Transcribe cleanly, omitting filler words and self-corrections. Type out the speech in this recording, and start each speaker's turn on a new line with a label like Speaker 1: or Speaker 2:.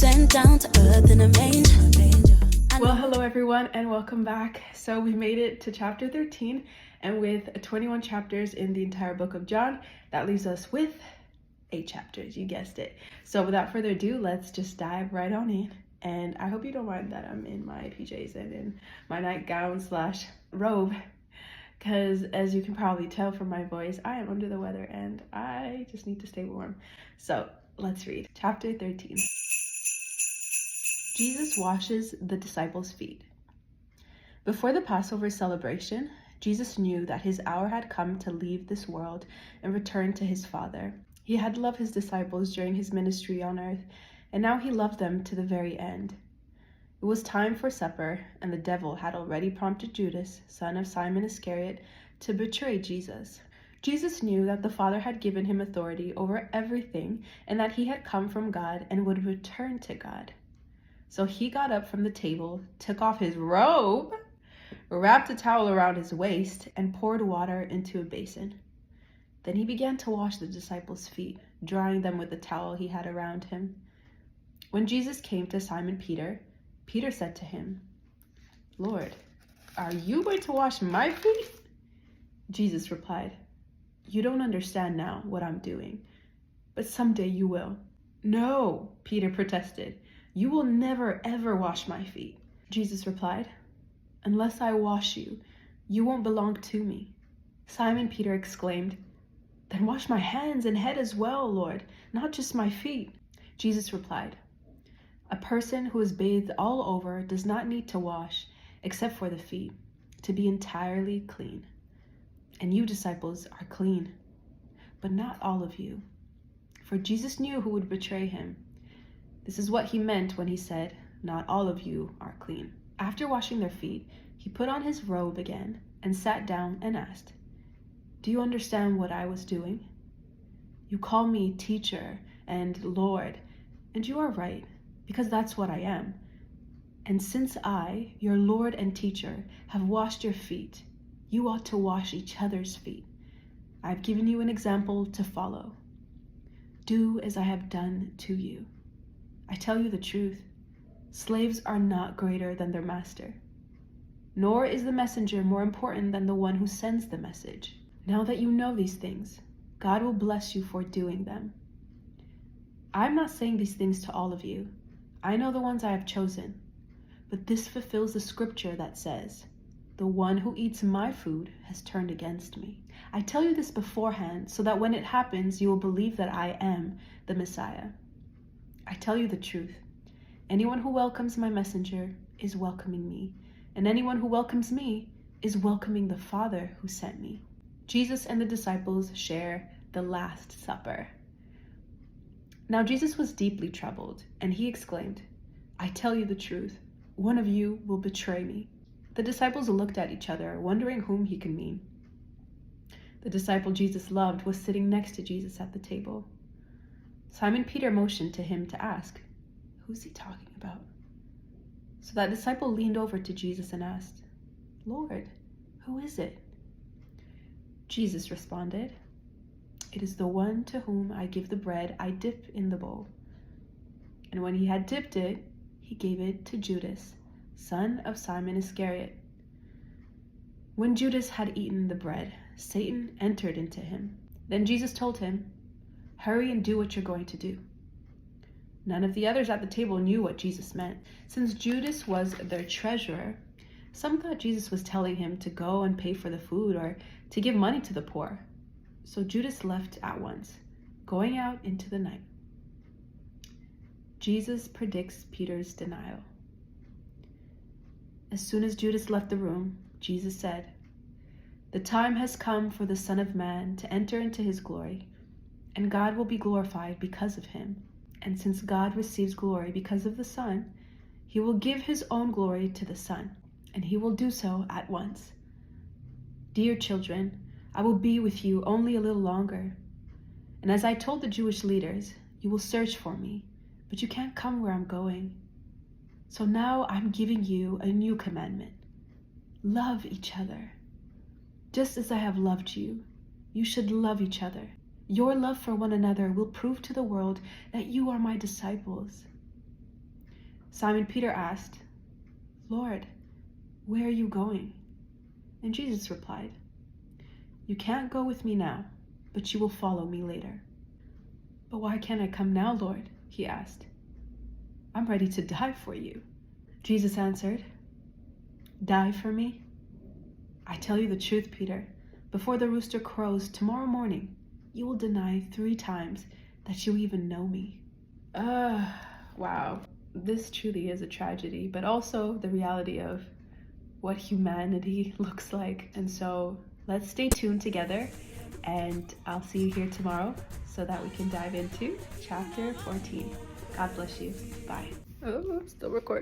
Speaker 1: sent down to earth in a manger.
Speaker 2: Well, hello everyone and welcome back. So we made it to chapter 13, and with 21 chapters in the entire book of John, that leaves us with 8 chapters, you guessed it. So without further ado, let's just dive right on in. And I hope you don't mind that I'm in my PJs and in my nightgown slash robe, because as you can probably tell from my voice, I am under the weather and I just need to stay warm. So let's read chapter 13. Jesus washes the disciples' feet. Before the Passover celebration, Jesus knew that his hour had come to leave this world and return to his Father. He had loved his disciples during his ministry on earth, and now he loved them to the very end. It was time for supper, and the devil had already prompted Judas, son of Simon Iscariot, to betray Jesus. Jesus knew that the Father had given him authority over everything, and that he had come from God and would return to God. So he got up from the table, took off his robe, wrapped a towel around his waist, and poured water into a basin. Then he began to wash the disciples' feet, drying them with the towel he had around him. When Jesus came to Simon Peter, Peter said to him, "Lord, are you going to wash my feet?" Jesus replied, "You don't understand now what I'm doing, but someday you will." "No," Peter protested. "You will never, ever wash my feet." Jesus replied, "Unless I wash you, you won't belong to me." Simon Peter exclaimed, "Then wash my hands and head as well, Lord, not just my feet." Jesus replied, "A person who is bathed all over does not need to wash except for the feet, to be entirely clean. And you disciples are clean, but not all of you." For Jesus knew who would betray him. This is what he meant when he said, "Not all of you are clean." After washing their feet, he put on his robe again and sat down and asked, "Do you understand what I was doing? You call me teacher and Lord, and you are right, because that's what I am. And since I, your Lord and teacher, have washed your feet, you ought to wash each other's feet. I've given you an example to follow. Do as I have done to you. I tell you the truth, slaves are not greater than their master, nor is the messenger more important than the one who sends the message. Now that you know these things, God will bless you for doing them. I'm not saying these things to all of you. I know the ones I have chosen, but this fulfills the scripture that says, 'The one who eats my food has turned against me.' I tell you this beforehand so that when it happens, you will believe that I am the Messiah. I tell you the truth. Anyone who welcomes my messenger is welcoming me, and anyone who welcomes me is welcoming the Father who sent me." Jesus and the disciples share the Last Supper. Now Jesus was deeply troubled, and he exclaimed, "I tell you the truth, one of you will betray me." The disciples looked at each other, wondering whom he could mean. The disciple Jesus loved was sitting next to Jesus at the table. Simon Peter motioned to him to ask, "Who's he talking about?" So that disciple leaned over to Jesus and asked, "Lord, who is it?" Jesus responded, "It is the one to whom I give the bread I dip in the bowl." And when he had dipped it, he gave it to Judas, son of Simon Iscariot. When Judas had eaten the bread, Satan entered into him. Then Jesus told him, "Hurry and do what you're going to do." None of the others at the table knew what Jesus meant. Since Judas was their treasurer, some thought Jesus was telling him to go and pay for the food or to give money to the poor. So Judas left at once, going out into the night. Jesus predicts Peter's denial. As soon as Judas left the room, Jesus said, "The time has come for the Son of Man to enter into his glory, and God will be glorified because of him. And since God receives glory because of the Son, he will give his own glory to the Son, and he will do so at once. Dear children, I will be with you only a little longer. And as I told the Jewish leaders, you will search for me, but you can't come where I'm going. So now I'm giving you a new commandment. Love each other. Just as I have loved you, you should love each other. Your love for one another will prove to the world that you are my disciples. Simon Peter asked, "Lord, where are you going?" And Jesus replied, "You can't go with me now, but you will follow me later." "But why can't I come now, Lord?" he asked. "I'm ready to die for you." Jesus answered, "Die for me? I tell you the truth, Peter. Before the rooster crows tomorrow morning, you will deny 3 times that you even know me." Wow. This truly is a tragedy, but also the reality of what humanity looks like. And so let's stay tuned together, and I'll see you here tomorrow so that we can dive into chapter 14. God bless you. Bye. Oh, still recording.